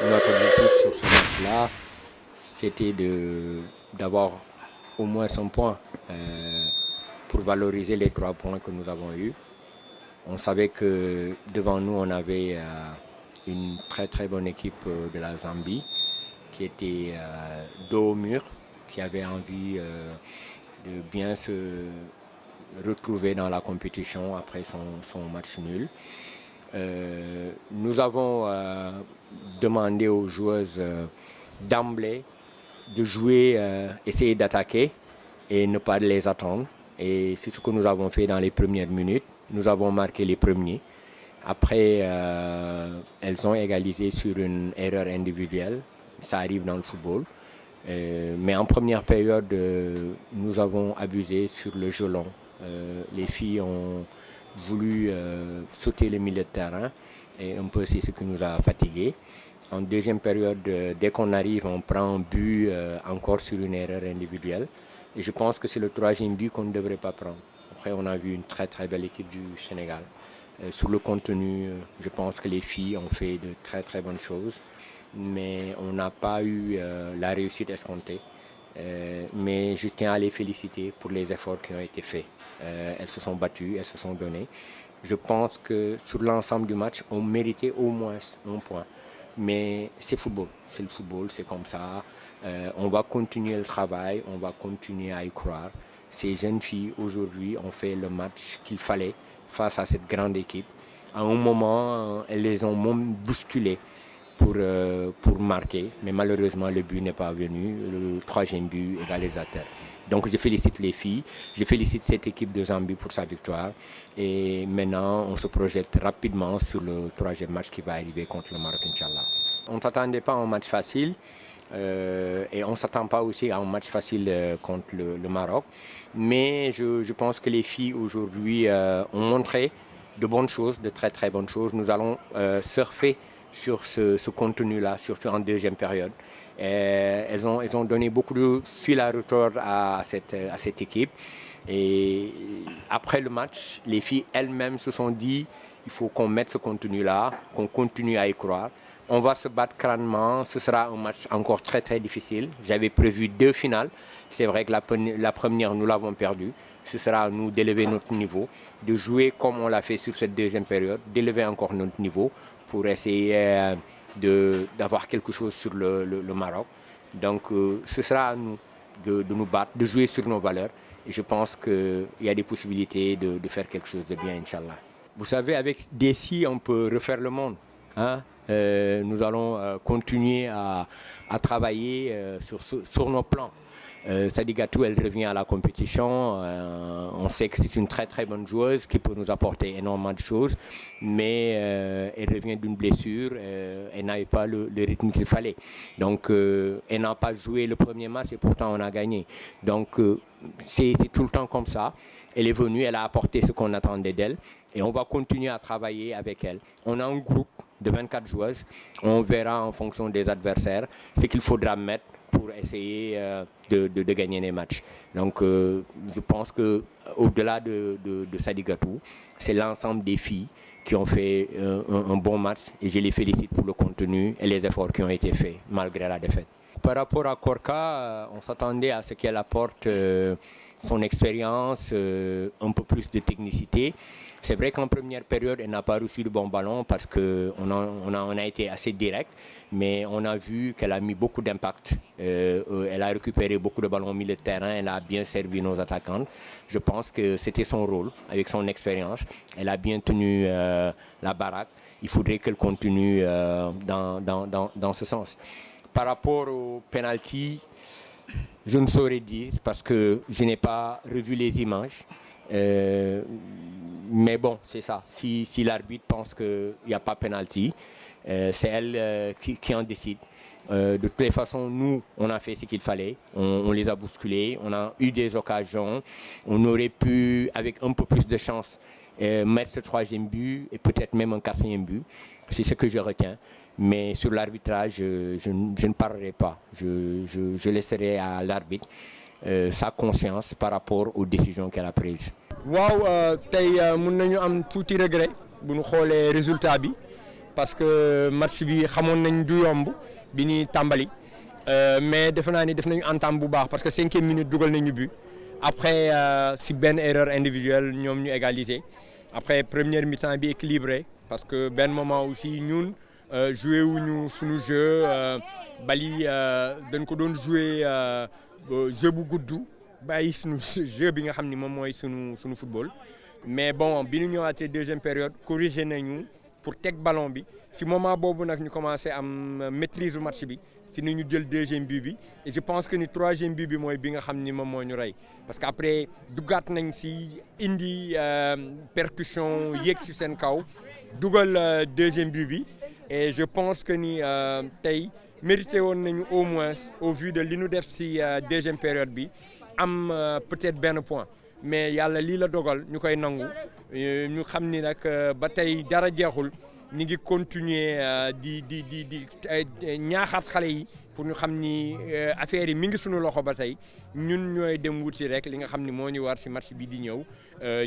Notre objectif sur ce match-là, c'était d'avoir au moins 100 points pour valoriser les 3 points que nous avons eus. On savait que devant nous, on avait une très très bonne équipe de la Zambie qui était dos au mur, qui avait envie de bien se retrouver dans la compétition après son match nul. Nous avons demandé aux joueuses d'emblée de jouer, essayer d'attaquer et ne pas les attendre. Et c'est ce que nous avons fait dans les premières minutes. Nous avons marqué les premiers. Après, elles ont égalisé sur une erreur individuelle. Ça arrive dans le football. Mais en première période, nous avons abusé sur le jeu long. Les filles ont voulu sauter le milieu de terrain et un peu c'est ce qui nous a fatigués. En deuxième période, dès qu'on arrive, on prend un but encore sur une erreur individuelle. Et je pense que c'est le 3e but qu'on ne devrait pas prendre. Après, on a vu une très très belle équipe du Sénégal. Sur le contenu, je pense que les filles ont fait de très très bonnes choses. Mais on n'a pas eu la réussite escomptée. Mais je tiens à les féliciter pour les efforts qui ont été faits. Elles se sont battues, elles se sont données. Je pense que sur l'ensemble du match, on méritait au moins 1 point. Mais c'est football, c'est le football, c'est comme ça. On va continuer le travail, on va continuer à y croire. Ces jeunes filles, aujourd'hui, ont fait le match qu'il fallait face à cette grande équipe. À un moment, elles les ont même bousculées pour marquer, mais malheureusement, le but n'est pas venu, le 3e but égalisateur. Donc je félicite les filles, je félicite cette équipe de Zambie pour sa victoire. Et maintenant, on se projette rapidement sur le 3e match qui va arriver contre le Maroc, Inch'Allah. On ne s'attendait pas à un match facile et on ne s'attend pas aussi à un match facile contre le Maroc. Mais je pense que les filles aujourd'hui ont montré de bonnes choses, de très très bonnes choses. Nous allons surfer sur ce contenu-là, surtout en deuxième période. Elles ont donné beaucoup de fil à retordre à cette équipe. Et après le match, les filles elles-mêmes se sont dit il faut qu'on mette ce contenu-là, qu'on continue à y croire. On va se battre crânement, ce sera un match encore très très difficile. J'avais prévu 2 finales. C'est vrai que la première, nous l'avons perdue. Ce sera à nous d'élever notre niveau, de jouer comme on l'a fait sur cette deuxième période, d'élever encore notre niveau pour essayer d'avoir quelque chose sur le Maroc. Donc ce sera à nous de nous battre, de jouer sur nos valeurs. Et je pense qu'il y a des possibilités de faire quelque chose de bien, Inch'Allah. Vous savez, avec Desi, on peut refaire le monde. Hein? Nous allons continuer à travailler sur nos plans. Sadigatou, elle revient à la compétition. On sait que c'est une très très bonne joueuse qui peut nous apporter énormément de choses, mais elle revient d'une blessure. Elle n'avait pas le rythme qu'il fallait. Donc, elle n'a pas joué le premier match et pourtant on a gagné. Donc, c'est tout le temps comme ça. Elle est venue, elle a apporté ce qu'on attendait d'elle et on va continuer à travailler avec elle. On a un groupe de 24 joueuses. On verra en fonction des adversaires ce qu'il faudra mettre pour essayer de gagner les matchs. Donc je pense qu'au-delà de Sadigatou, c'est l'ensemble des filles qui ont fait un bon match et je les félicite pour le contenu et les efforts qui ont été faits malgré la défaite. Par rapport à Korka, on s'attendait à ce qu'elle apporte son expérience, un peu plus de technicité. C'est vrai qu'en première période, elle n'a pas reçu de bon ballon parce qu'on a été assez direct, mais on a vu qu'elle a mis beaucoup d'impact. Elle a récupéré beaucoup de ballons au milieu de terrain, elle a bien servi nos attaquantes. Je pense que c'était son rôle, avec son expérience. Elle a bien tenu la baraque. Il faudrait qu'elle continue dans ce sens. Par rapport au penalty, je ne saurais dire parce que je n'ai pas revu les images. Mais bon, c'est ça. Si l'arbitre pense qu'il n'y a pas penalty, c'est elle qui en décide. De toutes les façons, nous, on a fait ce qu'il fallait. On les a bousculés. On a eu des occasions. On aurait pu, avec un peu plus de chance, mettre ce 3e but et peut-être même un 4e but. C'est ce que je retiens. Mais sur l'arbitrage, je ne parlerai pas. Je laisserai à l'arbitre sa conscience par rapport aux décisions qu'elle a prises. waaw tey mun nañu am tuuti regret bu ñu xoolee résultat bi parce que match bi xamoon nañ du yomb bi ñuy tàmbali mais defe naa ni def nañu entame bu baax parce que 5e minute dugal nañu but après si benn erreur individuelle ñoom ñu égaliser après première mi-temps bi équilibré parce que benn moment aussi ñun joué wuñu suñu jeu bali dañ ko doon joué jeu bu gudd bàyyi suñu jeu bi nga xam ni moom mooy suñu football mais bon bi ñu ñëwaatee deuxième période corrigé nañu pour teg ballon bi si moment boobu nag ñu commencé am maîtrise du match bi si ni ñu jël deuxième but bi et je pense que ni troisième but bi mooy bi nga xam ni moom moo ñu rey parce que après duggaat nañ si indi percussion yéeg si seen kaw dugal deuxième but bi et je pense que ni tey mérité woon nañu au moins au vu de li ñu def si deuxième période bi am peut-être benn point mais yàlla lii la dogal ñu koy nangu ñu xam ni nag ba tey dara jeexul ñu ngi continuer di ñaaxaat xale yi pour ñu xam ni affaire yi mi ngi suñu loxo ba tey ñun ñooy dem wuti rek li nga xam ni moo ñu war si match bi di ñëw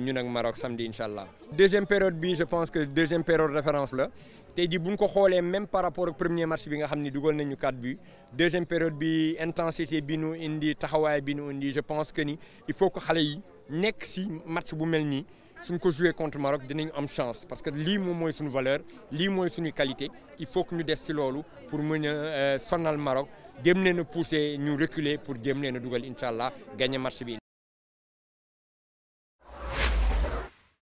ñun ak Maroc samedi incha allah. deuxième période bi je pense que deuxième période référence la tey jii bu ñu ko xoolee même par rapport ak premier match bi nga xam ni dugal nañu 4 buts deuxième période bi intensité bi nu indi taxawaay bi nu indi je pense que ni il faut que xale yi nekk si match bu mel nii. suñ ko joué contre Maroc dinañu am chance parce que lii moom mooy suñu valeur lii mooy suñu qualité il faut que ñu des ci loolu pour mën a sonal Maroc jéem leen a pousser ñu reculer pour jéem leen a dugal incha allah gagner match bi.